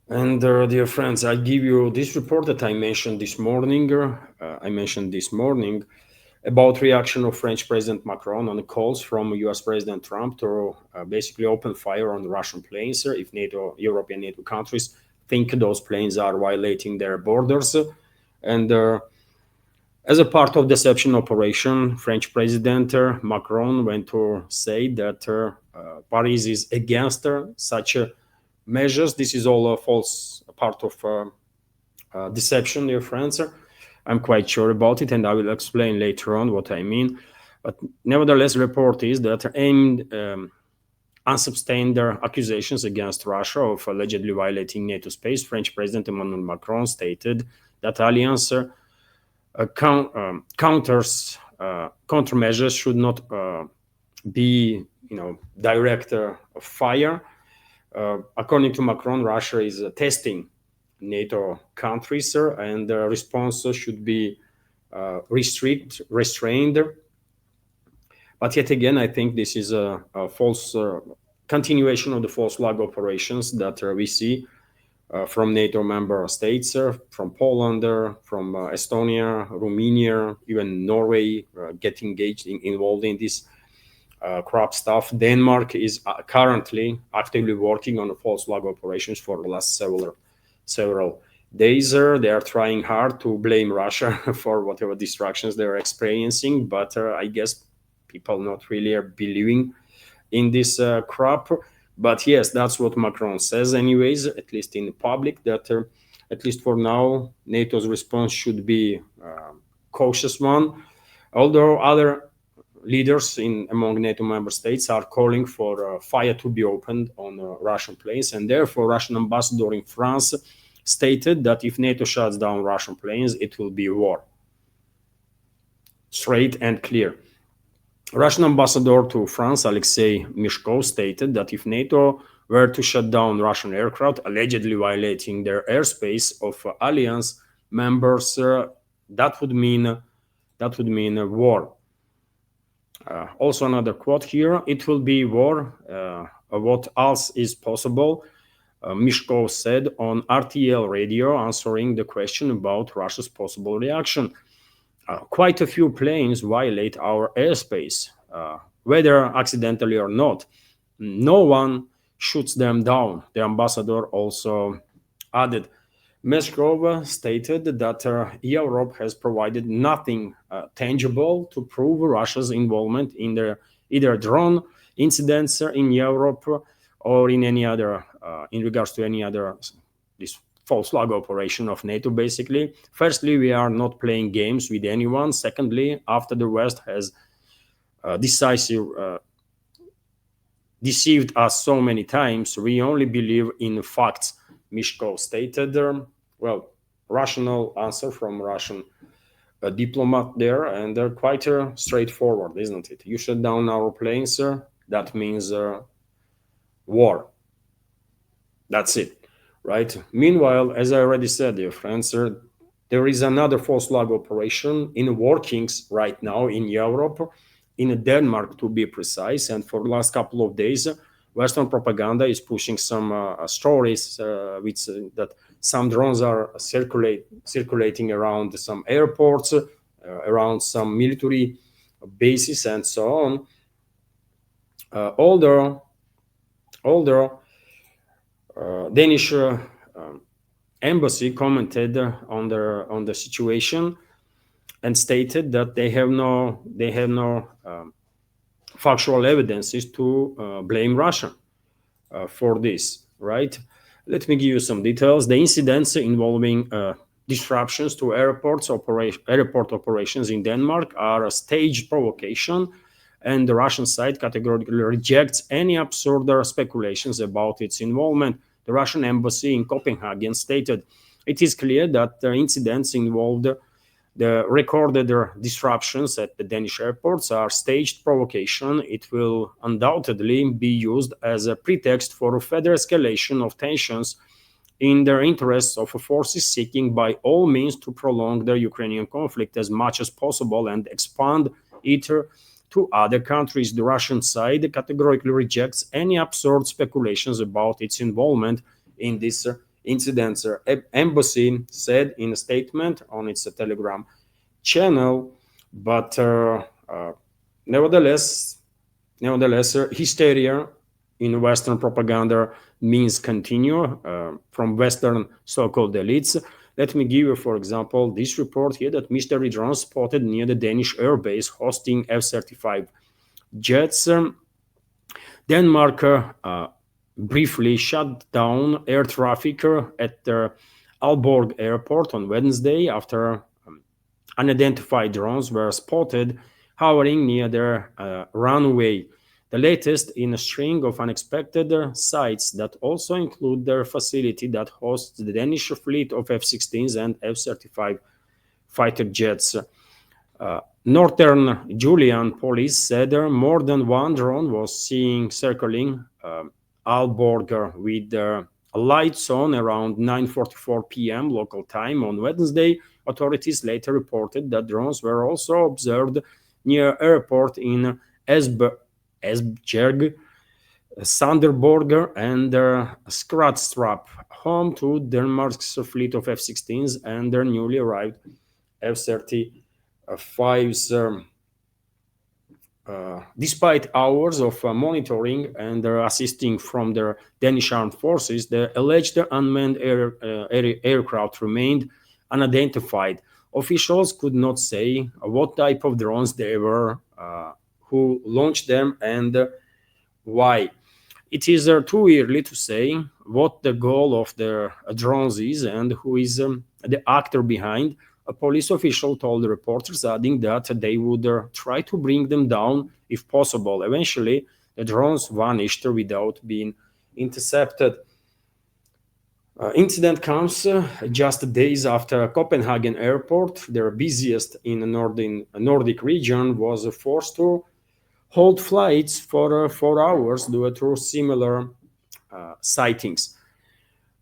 And dear friends, I give you this report that I mentioned this morning. About reaction of French President Macron on the calls from U.S. President Trump to basically open fire on Russian planes if European NATO countries think those planes are violating their borders. And as a part of deception operation, French President Macron went to say that Paris is against such measures. This is all a false part of deception, dear friends. I'm quite sure about it, and I will explain later on what I mean. But nevertheless, the report is that aimed unsubstantiated accusations against Russia of allegedly violating NATO space. French President Emmanuel Macron stated that alliance countermeasures should not be, direct fire. According to Macron, Russia is testing NATO countries, and the response should be restrained. But yet again, I think this is a false continuation of the false flag operations that we see from NATO member states, from Poland, from Estonia, Romania, even Norway get engaged, involved in this crop stuff. Denmark is currently actively working on the false flag operations for the last several days. They are trying hard to blame Russia for whatever destructions they are experiencing, but I guess people not really are believing in this crop. But yes, that's what Macron says anyways, at least in public, that at least for now, NATO's response should be a cautious one, although other leaders among NATO member states are calling for fire to be opened on Russian planes, and therefore Russian ambassador in France stated that if NATO shuts down Russian planes, it will be war. Straight and clear. Russian ambassador to France, Alexei Mishkov, stated that if NATO were to shut down Russian aircraft, allegedly violating their airspace of alliance members, that would mean a war. Also, another quote here: "It will be war. What else is possible?" Mishkov said on RTL radio, answering the question about Russia's possible reaction. Quite a few planes violate our airspace, whether accidentally or not. No one shoots them down, the ambassador also added. Meshkov stated that Europe has provided nothing tangible to prove Russia's involvement in either drone incidents in Europe or in any other, in regards to any other this false flag operation of NATO, basically. Firstly, we are not playing games with anyone. Secondly, after the West has deceived us so many times, we only believe in facts, Mishkov stated. Well, rational answer from Russian diplomat there, and they're quite straightforward, isn't it? You shut down our planes, that means war. That's it. Right. Meanwhile, as I already said, dear friends, there is another false flag operation in workings right now in Europe, in Denmark to be precise. And for the last couple of days, Western propaganda is pushing some stories that some drones are circulating around some airports, around some military bases, and so on. Although Danish embassy commented on the situation and stated that they have no factual evidences to blame Russia for this. Right? Let me give you some details. The incidents involving disruptions to airport operations in Denmark are a staged provocation, and the Russian side categorically rejects any absurd speculations about its involvement. The Russian embassy in Copenhagen stated, "It is clear that the incidents involved the recorded disruptions at the Danish airports are staged provocation. It will undoubtedly be used as a pretext for further escalation of tensions in the interests of forces seeking by all means to prolong the Ukrainian conflict as much as possible and expand it to other countries." The Russian side categorically rejects any absurd speculations about its involvement in this incidents. Embassy said in a statement on its Telegram channel, but nevertheless, hysteria in Western propaganda means continue from Western so-called elites. Let me give you, for example, this report here that mystery drones spotted near the Danish airbase hosting F-35 jets. Denmark briefly shut down air traffic at the Aalborg airport on Wednesday after unidentified drones were spotted hovering near their runway, the latest in a string of unexpected sites that also include their facility that hosts the Danish fleet of F-16s and F-35 fighter jets. Northern Julian police said more than one drone was seen circling Aalborg with lights on around 9:44 p.m. local time on Wednesday. Authorities later reported that drones were also observed near airport in Esbjerg, Sanderborg, and Skratstrap, home to Denmark's fleet of F-16s and their newly arrived F-35s. Despite hours of monitoring and assisting from the Danish armed forces, the alleged unmanned aircraft remained unidentified. Officials could not say what type of drones they were, who launched them, and why. It is too early to say what the goal of the drones is and who is the actor behind. A police official told the reporters, adding that they would try to bring them down if possible. Eventually, the drones vanished without being intercepted. Incident comes just days after Copenhagen airport, their busiest in the Nordic region, was forced to hold flights for 4 hours due to similar sightings.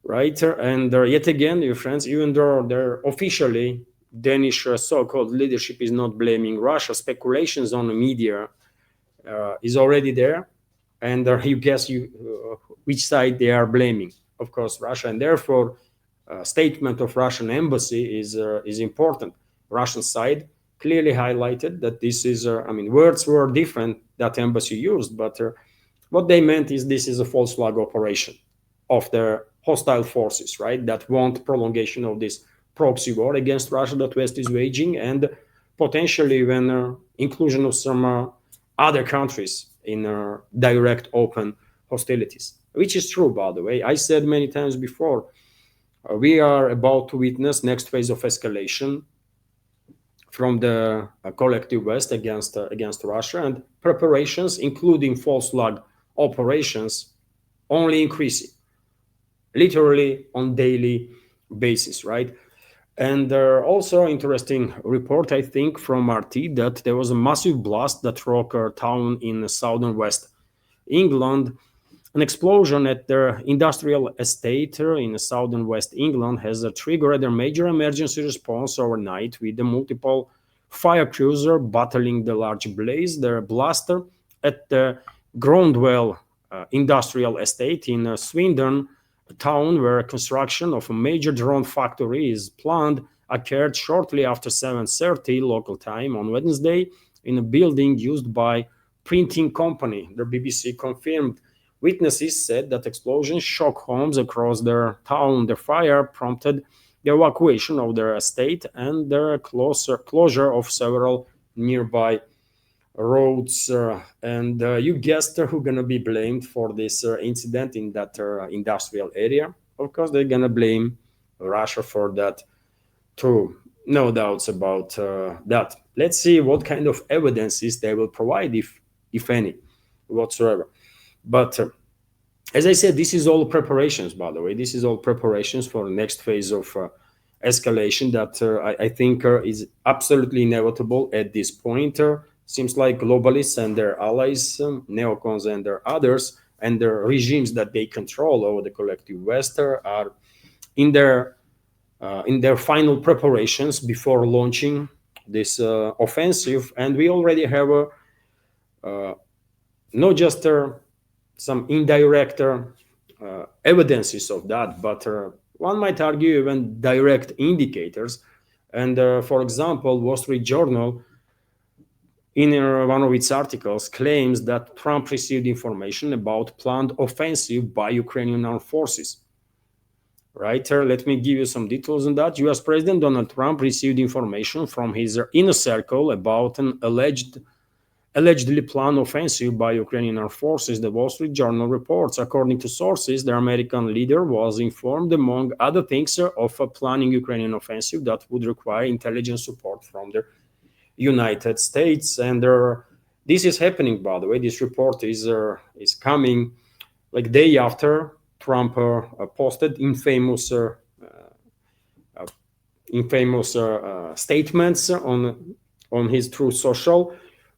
Right? And yet again, dear friends, even though they're officially Danish so-called leadership is not blaming Russia, speculations on the media is already there, and you guess which side they are blaming. Of course, Russia, and therefore, statement of Russian embassy is important. Russian side clearly highlighted that this is, words were different that embassy used, but what they meant is this is a false flag operation of the hostile forces, right, that want prolongation of this proxy war against Russia that West is waging, and potentially even inclusion of some other countries in direct open hostilities, which is true, by the way. I said many times before, we are about to witness next phase of escalation from the collective West against Russia, and preparations, including false flag operations, only increasing, literally on daily basis, right? And also interesting report, I think, from RT that there was a massive blast that rocked a town in southern West England. An explosion at their industrial estate in southern West England has triggered a major emergency response overnight, with the multiple fire crews battling the large blaze. The blaster at the Grondwell industrial estate in Swindon, a town where construction of a major drone factory is planned, occurred shortly after 7:30 local time on Wednesday in a building used by printing company, the BBC confirmed. Witnesses said that explosions shook homes across their town. The fire prompted the evacuation of their estate and the closure of several nearby roads. And you guessed who's going to be blamed for this incident in that industrial area. Of course, they're going to blame Russia for that too. No doubts about that. Let's see what kind of evidences they will provide, if any, whatsoever. But as I said, this is all preparations, by the way. This is all preparations for the next phase of escalation that I think is absolutely inevitable at this point. Seems like globalists and their allies, neocons and their others, and the regimes that they control over the collective West are in their final preparations before launching this offensive. And we already have not just some indirect evidences of that, but one might argue even direct indicators. And for example, Wall Street Journal, in one of its articles, claims that Trump received information about planned offensive by Ukrainian armed forces. Right? Let me give you some details on that. US President Donald Trump received information from his inner circle about an allegedly planned offensive by Ukrainian armed forces, the Wall Street Journal reports. According to sources, the American leader was informed, among other things, of a planning Ukrainian offensive that would require intelligence support from the United States. And this is happening, by the way. This report is coming like day after Trump posted infamous statements on his Truth Social,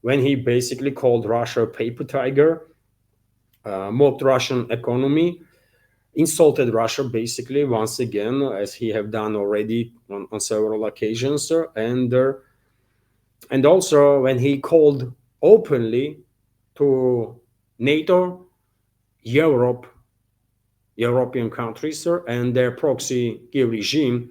when he basically called Russia a paper tiger, mocked Russian economy, insulted Russia basically once again, as he have done already on several occasions, and also when he called openly to NATO, European countries, and their proxy Kiev regime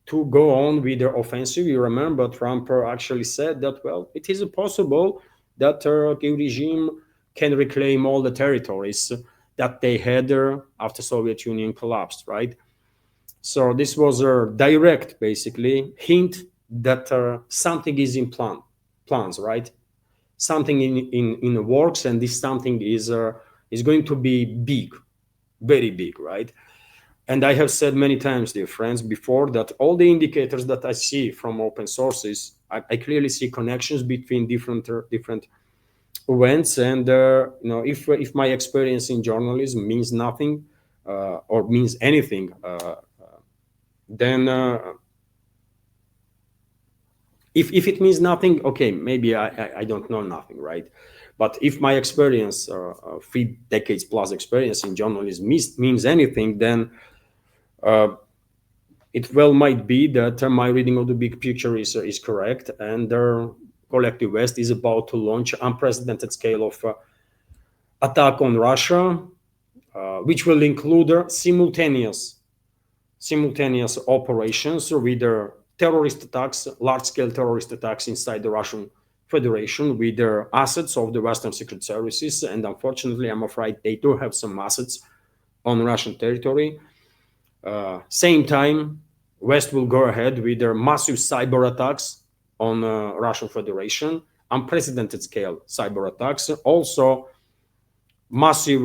to go on with their offensive. You remember Trump actually said that, well, it is possible that Kiev regime can reclaim all the territories that they had after Soviet Union collapsed, right? So this was a direct, basically, hint that something is in plans, right? Something in the works, and this something is going to be big, very big, right? And I have said many times, dear friends, before, that all the indicators that I see from open sources, I clearly see connections between different events. And if my experience in journalism means nothing or means anything, then if it means nothing, okay, maybe I don't know nothing, right? But if my experience, 3 decades plus experience in journalism means anything, then it well might be that my reading of the big picture is correct, and the collective West is about to launch unprecedented scale of attack on Russia, which will include simultaneous operations with terrorist attacks, large-scale terrorist attacks inside the Russian Federation with the assets of the Western secret services. And unfortunately, I'm afraid they do have some assets on Russian territory. Same time, West will go ahead with their massive cyber attacks on Russian Federation, unprecedented scale cyber attacks, also massive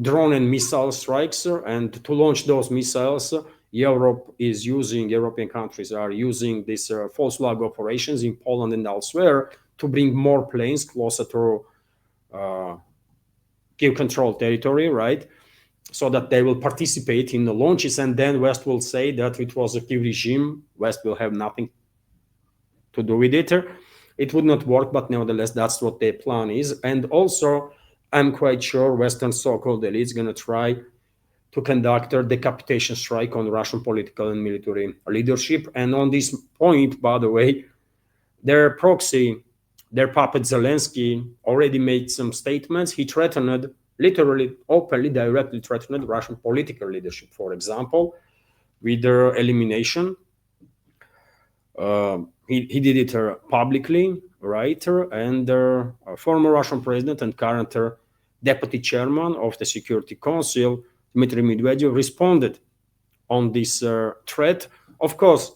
drone and missile strikes. And to launch those missiles, European countries are using these false flag operations in Poland and elsewhere to bring more planes closer to Kiev controlled territory, right? So that they will participate in the launches, and then West will say that it was a Kiev regime. West will have nothing to do with it. It would not work, but nevertheless, that's what their plan is. And also, I'm quite sure Western so-called elite is going to try to conduct a decapitation strike on Russian political and military leadership. And on this point, by the way, their proxy, their puppet Zelensky, already made some statements. He threatened, literally, openly, directly threatened Russian political leadership, for example, with their elimination. He did it publicly, right? And former Russian president and current deputy chairman of the Security Council, Dmitry Medvedev, responded on this threat. Of course,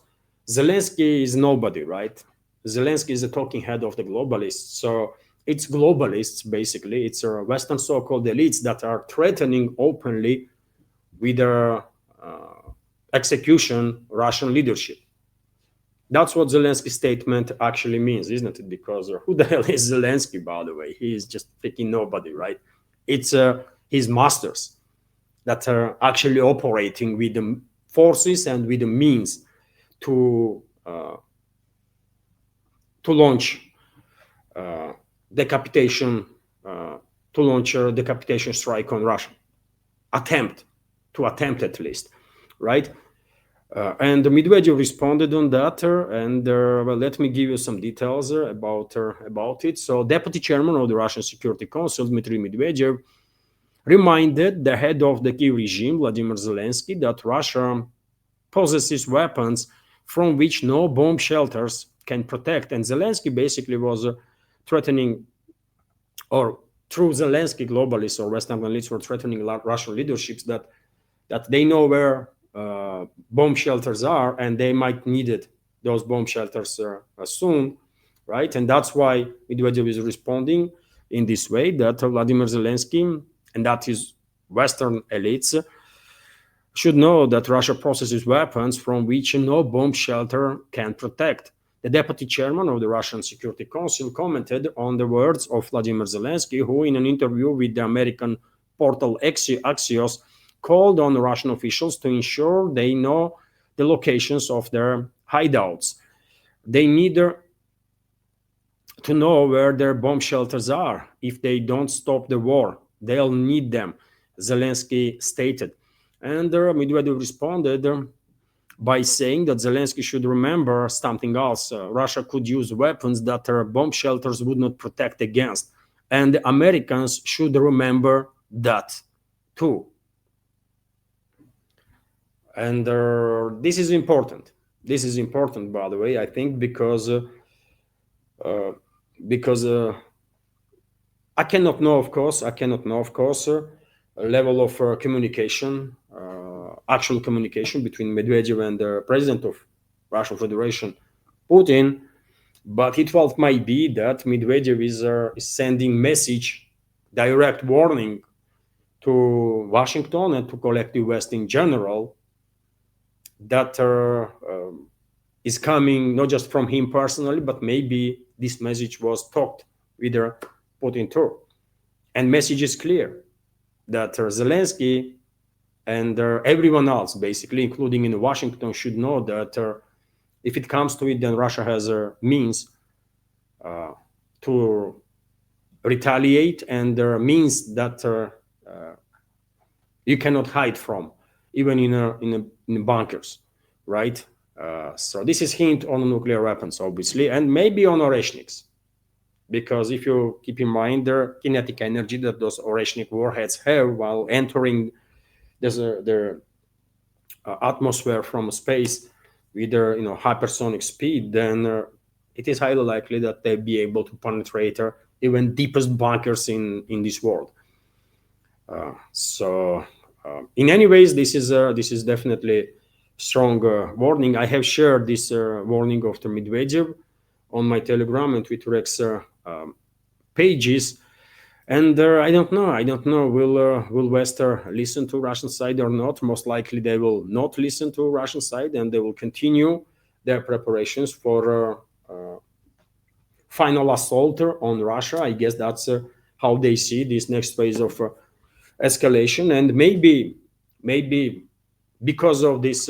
Zelensky is nobody, right? Zelensky is the talking head of the globalists. So it's globalists, basically. It's Western so-called elites that are threatening openly with execution Russian leadership. That's what Zelensky's statement actually means, isn't it? Because who the hell is Zelensky, by the way? He is just freaking nobody, right? It's his masters that are actually operating with the forces and with the means to launch decapitation, to launch a decapitation strike on Russia. Attempt at least, right? And Medvedev responded on that, and well, let me give you some details about it. So, Deputy Chairman of the Russian Security Council, Dmitry Medvedev, reminded the head of the Kiev regime, Vladimir Zelensky, that Russia possesses weapons from which no bomb shelters can protect. And Zelensky basically was threatening, or through Zelensky, globalists or Western elites were threatening Russian leaderships that they know where bomb shelters are and they might need it, those bomb shelters soon, right? And that's why Medvedev is responding in this way, that Vladimir Zelensky and that is Western elites should know that Russia possesses weapons from which no bomb shelter can protect. The deputy chairman of the Russian Security Council commented on the words of Vladimir Zelensky, who, in an interview with the American portal Axios, called on Russian officials to ensure they know the locations of their hideouts. They need to know where their bomb shelters are. If they don't stop the war, they'll need them, Zelensky stated. And Medvedev responded by saying that Zelensky should remember something else. Russia could use weapons that bomb shelters would not protect against. And the Americans should remember that too. And this is important. This is important, by the way, I think, because I cannot know, of course, a level of communication, actual communication between Medvedev and the president of Russian Federation, Putin. But it well might be that Medvedev is sending message, direct warning to Washington and to collective West in general, that is coming not just from him personally, but maybe this message was talked with Putin too. And message is clear that Zelensky and everyone else, basically, including in Washington, should know that if it comes to it, then Russia has means to retaliate, and there are means that you cannot hide from, even in bunkers, right? So this is hint on nuclear weapons, obviously, and maybe on Oreshniks, because if you keep in mind the kinetic energy that those Oreshnik warheads have while entering their atmosphere from space with their hypersonic speed, then it is highly likely that they'll be able to penetrate even deepest bunkers in this world. So in any ways, this is definitely strong warning. I have shared this warning of the Medvedev on my Telegram and Twitter X pages, and I don't know will West listen to Russian side or not. Most likely they will not listen to Russian side, and they will continue their preparations for final assault on Russia. I guess that's how they see this next phase of escalation, and maybe because of this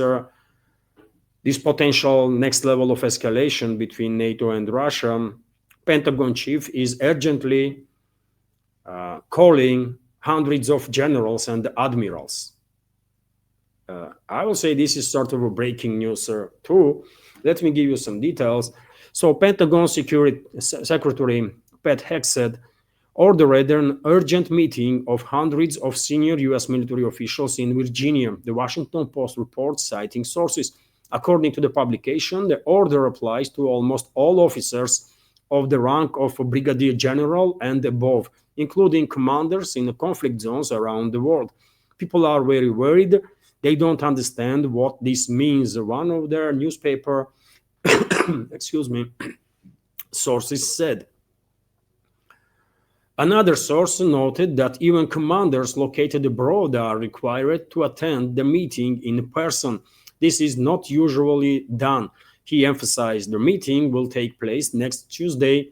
potential next level of escalation between NATO and Russia, Pentagon chief is urgently calling hundreds of generals and admirals. I will say this is sort of a breaking news too. Let me give you some details. So Pentagon Security Secretary Pat Hegseth ordered an urgent meeting of hundreds of senior U.S. military officials in Virginia, the Washington Post reports, citing sources. According to the publication, the order applies to almost all officers of the rank of brigadier general and above, including commanders in the conflict zones around the world. People are very worried. They don't understand what this means. One of their newspaper sources said. Another source noted that even commanders located abroad are required to attend the meeting in person. This is not usually done. He emphasized the meeting will take place next Tuesday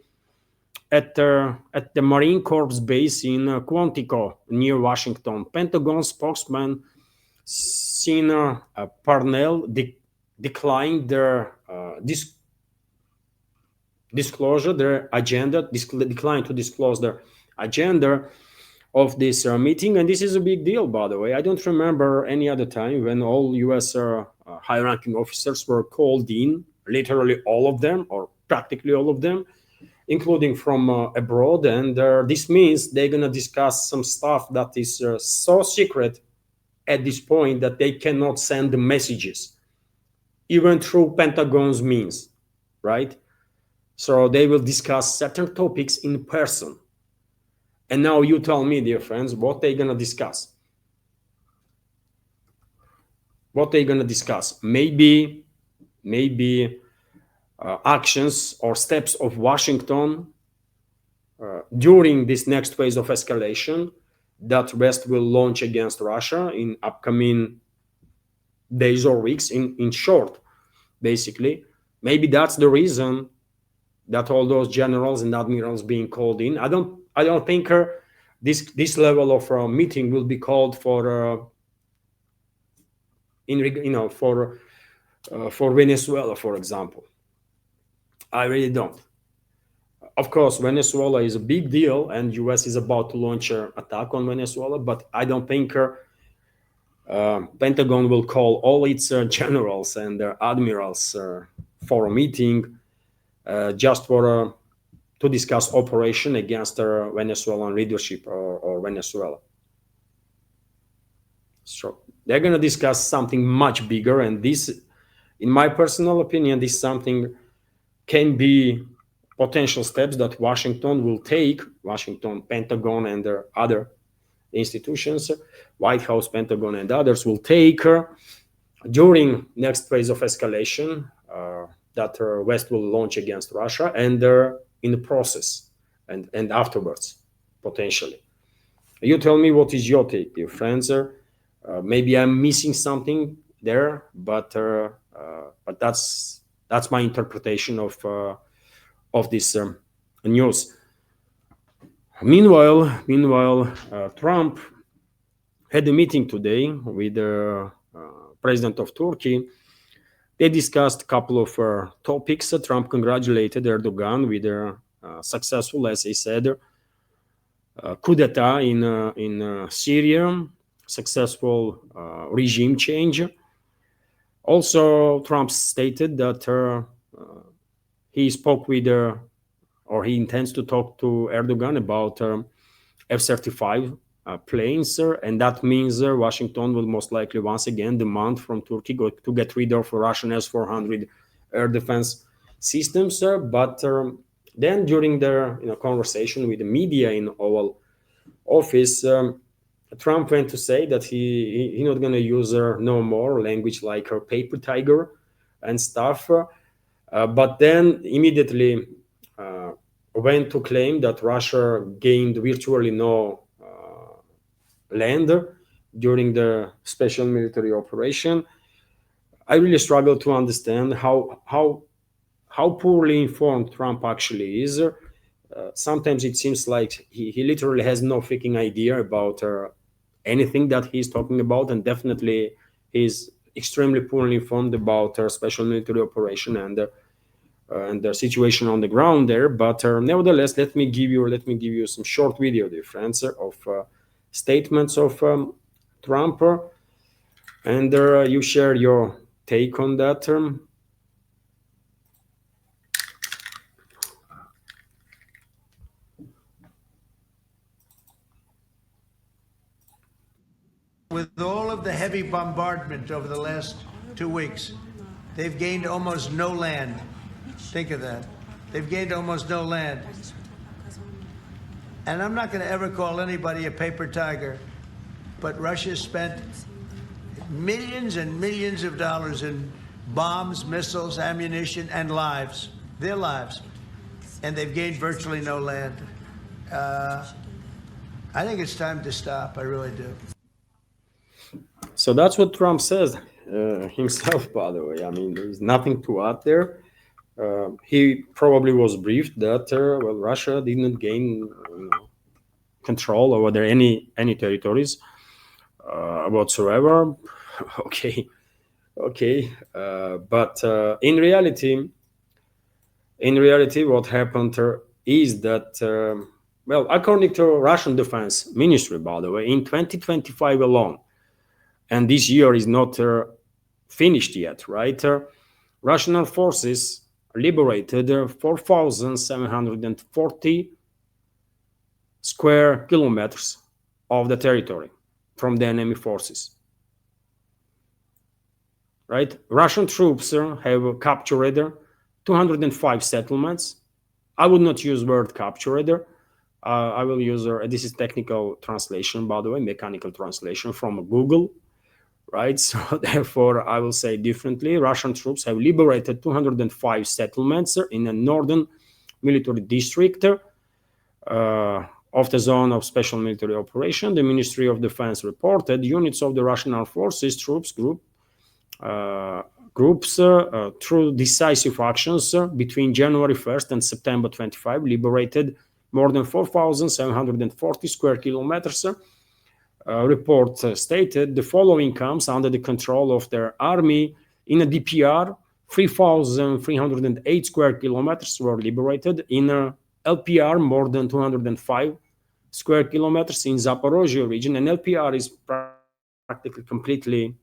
at the Marine Corps base in Quantico, near Washington. Pentagon spokesman Sina Parnell declined their declined to disclose their agenda of this meeting. And this is a big deal, by the way. I don't remember any other time when all U.S. high-ranking officers were called in, literally all of them, or practically all of them, including from abroad. And this means they're going to discuss some stuff that is so secret at this point that they cannot send the messages. even through Pentagon's means, right? So they will discuss certain topics in person. And now you tell me, dear friends, what they're gonna discuss. What they're gonna discuss? Maybe actions or steps of Washington during this next phase of escalation that West will launch against Russia in upcoming days or weeks. In short, basically, maybe that's the reason that all those generals and admirals being called in. I don't think this level of meeting will be called for for Venezuela, for example. I really don't. Of course, Venezuela is a big deal, and US is about to launch an attack on Venezuela. But I don't think Pentagon will call all its generals and admirals for a meeting just for to discuss operation against Venezuelan leadership or Venezuela. So they're going to discuss something much bigger, and this, in my personal opinion, this something can be potential steps that Washington will take, Washington, Pentagon, and their other institutions, White House, Pentagon, and others will take during next phase of escalation that West will launch against Russia, and in the process and afterwards, potentially. You tell me what is your take, dear friends. Maybe I'm missing something there, but that's my interpretation of this news. Meanwhile, Trump had a meeting today with the president of Turkey. They discussed a couple of topics. Trump congratulated Erdogan with a successful, as he said, coup d'etat in Syria, successful regime change. Also, Trump stated that he spoke with, or he intends to talk to Erdogan about F-35 planes, and that means Washington will most likely once again demand from Turkey to get rid of Russian S-400 air defense systems. But then during their conversation with the media in Oval Office, Trump went to say that he's not going to use no more language like paper tiger and stuff. But then immediately went to claim that Russia gained virtually no land during the special military operation. I really struggle to understand how poorly informed Trump actually is. Sometimes it seems like he literally has no freaking idea about anything that he's talking about, and definitely he's extremely poorly informed about special military operation and the situation on the ground there. But nevertheless, let me give you some short video, dear friends, of statements of Trump, and you share your take on that. With all of the heavy bombardment over the last 2 weeks, they've gained almost no land. Think of that. They've gained almost no land. And I'm not going to ever call anybody a paper tiger, but Russia spent millions and millions of dollars in bombs, missiles, ammunition, and lives, their lives. And they've gained virtually no land. I think it's time to stop. I really do. So that's what Trump says himself, by the way. I mean, there's nothing to add there. He probably was briefed that Russia didn't gain control over there any territories whatsoever. Okay, but in reality, what happened is that according to Russian Defense Ministry, by the way, in 2025 alone, and this year is not finished yet, right? Russian forces liberated 4,740 square kilometers of the territory from the enemy forces. right? Russian troops have captured 205 settlements. I would not use word captured. I will use, this is technical translation, by the way, mechanical translation from Google, right? So therefore, I will say differently. Russian troops have liberated 205 settlements in a northern military district of the zone of special military operation. The Ministry of Defense reported units of the Russian Armed Forces troops groups through decisive actions between January 1st and September 25 liberated more than 4,740 square kilometers. Report stated the following comes under the control of their army. In a DPR, 3,308 square kilometers were liberated. In a LPR, more than 205 square kilometers in Zaporozhye region. And LPR is practically completely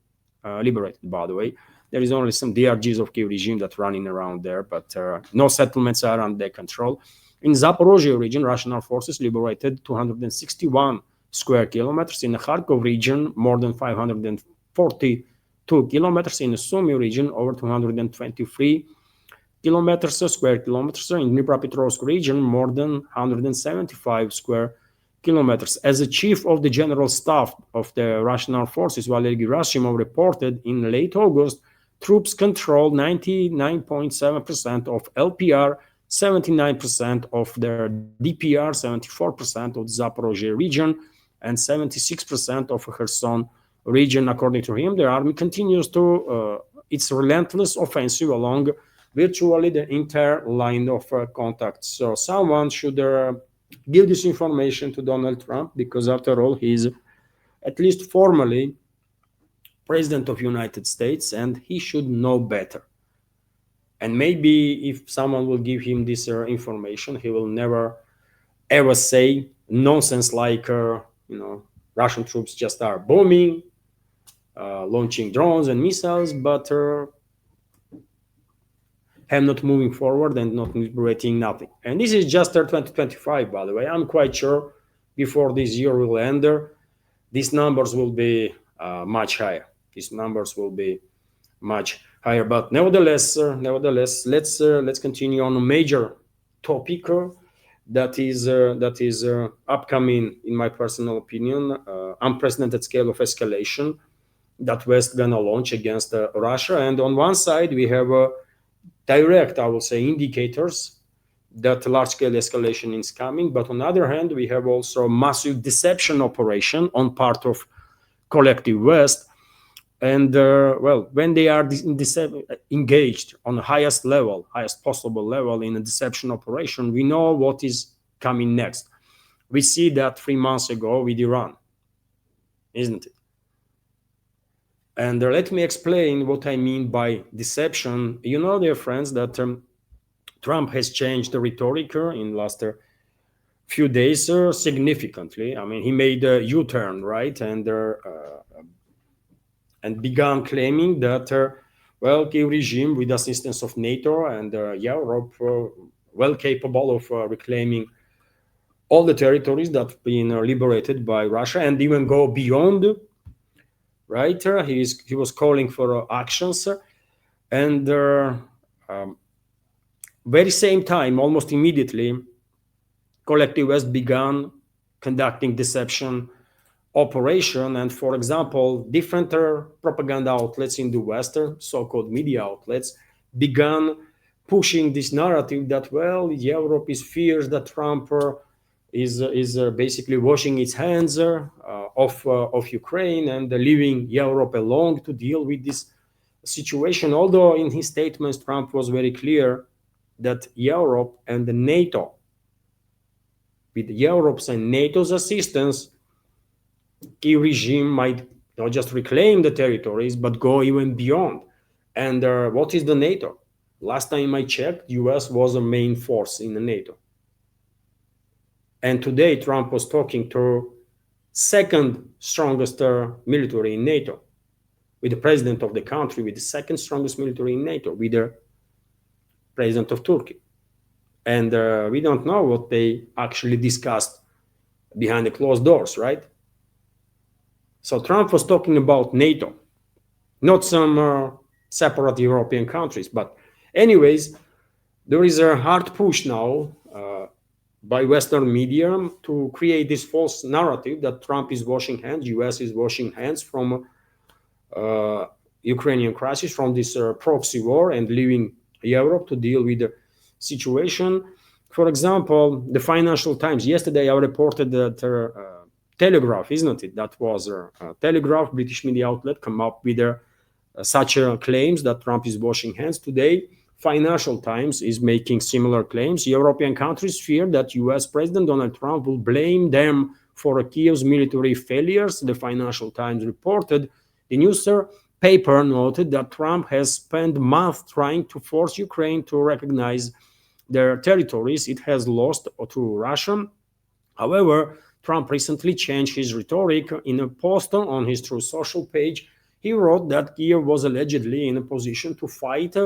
liberated, by the way. There is only some DRGs of Kiev regime that running around there, but no settlements are under their control. In Zaporozhye region, Russian armed forces liberated 261 square kilometers. In the Kharkov region, more than 542 kilometers. In the Sumy region, over 223 square kilometers. In Dnipropetrovsk region, more than 175 square kilometers. As a chief of the general staff of the Russian armed forces, Valery Gerasimov reported in late August, troops controlled 99.7% of LPR, 79% of their DPR, 74% of the Zaporozhye region, and 76% of Kherson region. According to him, the army continues to its relentless offensive along virtually the entire line of contact. So someone should give this information to Donald Trump, because after all, he's at least formally president of United States, and he should know better. And maybe if someone will give him this information, he will never ever say nonsense like, Russian troops just are bombing, launching drones and missiles, but have not moving forward and not liberating nothing. And this is just 2025, by the way. I'm quite sure before this year will end, these numbers will be much higher. These numbers will be much higher. But nevertheless, let's continue on a major topic that is upcoming, in my personal opinion, unprecedented scale of escalation that West gonna launch against Russia. And on one side, we have direct, I will say, indicators that large-scale escalation is coming. But on the other hand, we have also massive deception operation on part of collective West. And when they are engaged on the highest possible level in a deception operation, we know what is coming next. We see that 3 months ago with Iran, isn't it? And let me explain what I mean by deception. You know, dear friends, that Trump has changed the rhetoric in last few days significantly. I mean, he made a U-turn, right? And began claiming that, Kiev regime, with assistance of NATO and Europe, well capable of reclaiming all the territories that have been liberated by Russia, and even go beyond, right? He was calling for actions, and very same time, almost immediately, collective West began conducting deception operation. And for example, different propaganda outlets in the West, so-called media outlets, began pushing this narrative that, Europe is fears that Trump is basically washing its hands of Ukraine and leaving Europe alone to deal with this situation. Although in his statements, Trump was very clear that Europe and the NATO, with Europe's and NATO's assistance, Kiev regime might not just reclaim the territories, but go even beyond. And what is the NATO? Last time I checked, US was a main force in the NATO. And today Trump was talking to second strongest military in NATO, with the president of the country, with the second strongest military in NATO, with the president of Turkey. And we don't know what they actually discussed behind the closed doors, right? So Trump was talking about NATO, not some separate European countries. But anyways, there is a hard push now by Western media to create this false narrative that Trump is washing hands, US is washing hands from Ukrainian crisis, from this proxy war, and leaving Europe to deal with the situation. For example, the Financial Times, yesterday I reported that Telegraph, isn't it? That was Telegraph, British media outlet, come up with such claims that Trump is washing hands. Today, Financial Times is making similar claims. European countries fear that US President Donald Trump will blame them for Kiev's military failures. The Financial Times reported. The newspaper noted that Trump has spent months trying to force Ukraine to recognize their territories it has lost to Russia. However, Trump recently changed his rhetoric. In a post on his Truth Social page, he wrote that Kiev was allegedly in a position to fight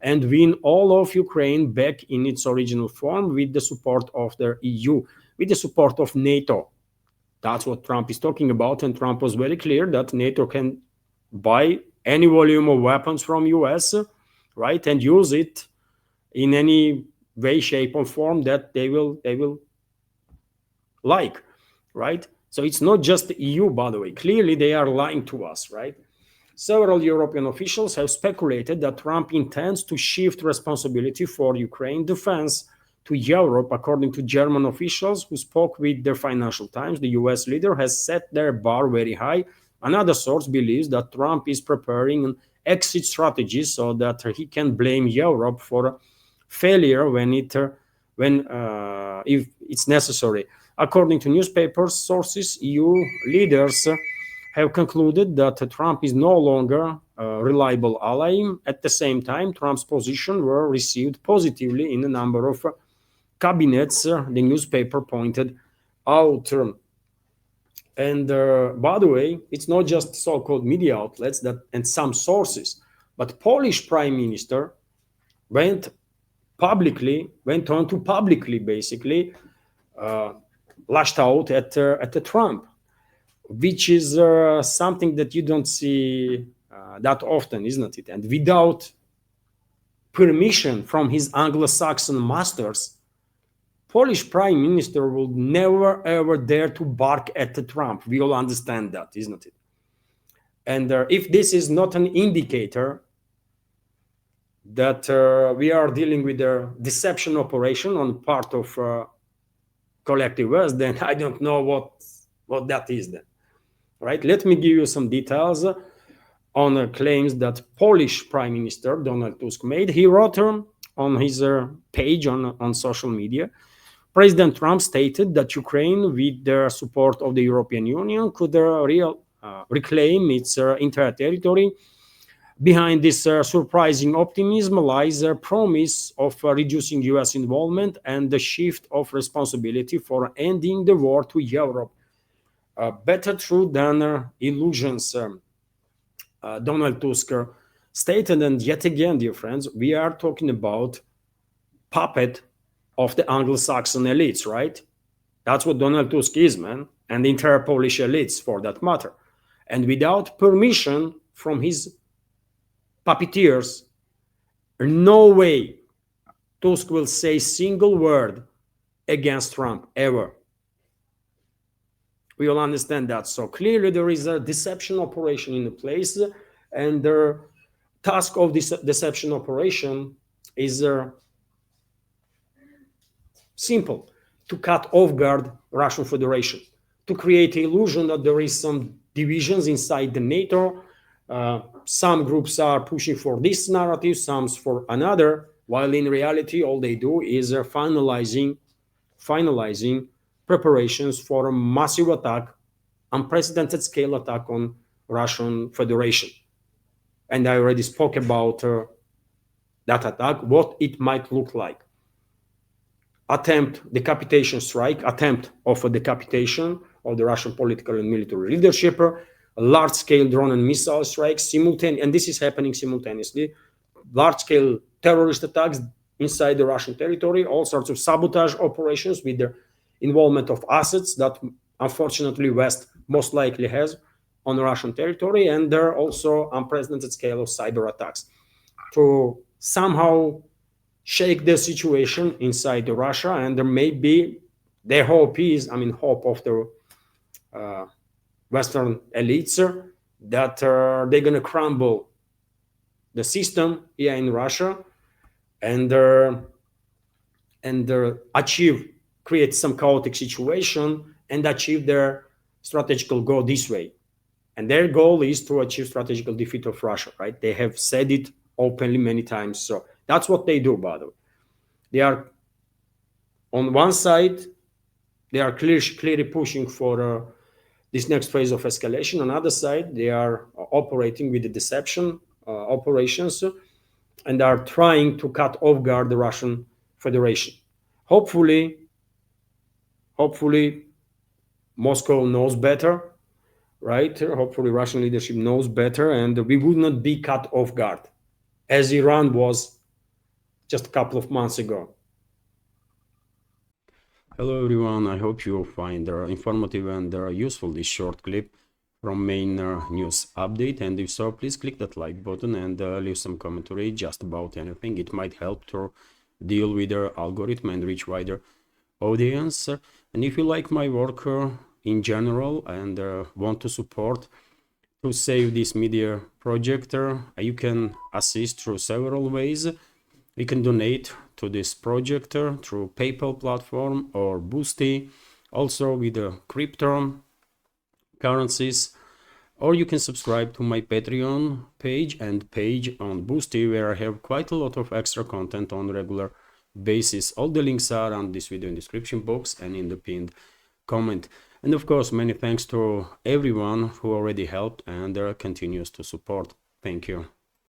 and win all of Ukraine back in its original form with the support of the EU, with the support of NATO. That's what Trump is talking about, and Trump was very clear that NATO can buy any volume of weapons from US, right, and use it in any way, shape, or form that they will like, right? So it's not just the EU, by the way. Clearly, they are lying to us, right? Several European officials have speculated that Trump intends to shift responsibility for Ukraine defense to Europe. According to German officials who spoke with the Financial Times, the US leader has set their bar very high. Another source believes that Trump is preparing an exit strategy so that he can blame Europe for failure if it's necessary. According to newspaper sources, EU leaders have concluded that Trump is no longer a reliable ally. At the same time, Trump's position were received positively in a number of cabinets, the newspaper pointed out. And by the way, it's not just so-called media outlets and some sources, but Polish Prime Minister went on to publicly basically lashed out at Trump, which is something that you don't see that often, isn't it? And without permission from his Anglo-Saxon masters, Polish Prime Minister will never ever dare to bark at Trump. We all understand that, isn't it? And if this is not an indicator that we are dealing with a deception operation on part of collective West, then I don't know what that is then, right? Let me give you some details on claims that Polish Prime Minister Donald Tusk made. He wrote on his page on social media, President Trump stated that Ukraine, with the support of the European Union, could reclaim its entire territory. Behind this surprising optimism lies a promise of reducing US involvement and the shift of responsibility for ending the war to Europe. Better true than illusions, Donald Tusk stated. And yet again, dear friends, we are talking about puppet of the Anglo-Saxon elites, right? That's what Donald Tusk is, man, and the entire Polish elites for that matter. And without permission from his puppeteers, no way Tusk will say a single word against Trump, ever. We all understand that. So clearly there is a deception operation in place, and the task of this deception operation is simple: to cut off guard Russian Federation, to create the illusion that there is some divisions inside the NATO. Some groups are pushing for this narrative, some for another, while in reality all they do is finalizing preparations for a massive attack, unprecedented scale attack on Russian Federation. And I already spoke about that attack, what it might look like. Decapitation strike, attempt of a decapitation of the Russian political and military leadership, large-scale drone and missile strikes, and this is happening simultaneously, large-scale terrorist attacks inside the Russian territory, all sorts of sabotage operations with the involvement of assets that unfortunately West most likely has on Russian territory, and there are also unprecedented scale of cyber attacks. to somehow shake the situation inside Russia. And there may be, their hope is, I mean, hope of the Western elites, that they're going to crumble the system here in Russia and achieve, create some chaotic situation and achieve their strategical goal this way. And their goal is to achieve strategical defeat of Russia, right? They have said it openly many times. So that's what they do, by the way. They are, on one side, they are clearly pushing for this next phase of escalation. On the other side, they are operating with the deception operations and are trying to cut off guard the Russian Federation. Hopefully, Moscow knows better, right? Hopefully, Russian leadership knows better, and we would not be cut off guard as Iran was just a couple of months ago. Hello everyone, I hope you find informative and useful this short clip from main news update, and if so, please click that like button and leave some commentary just about anything. It might help to deal with the algorithm and reach wider audience. And if you like my work in general and want to support to save this media project, you can assist through several ways. You can donate to this project through PayPal platform or Boosty, also with the crypto currencies, or you can subscribe to my Patreon page and page on Boosty, where I have quite a lot of extra content on regular basis. All the links are on this video in description box and in the pinned comment. And of course, many thanks to everyone who already helped and continues to support. Thank you.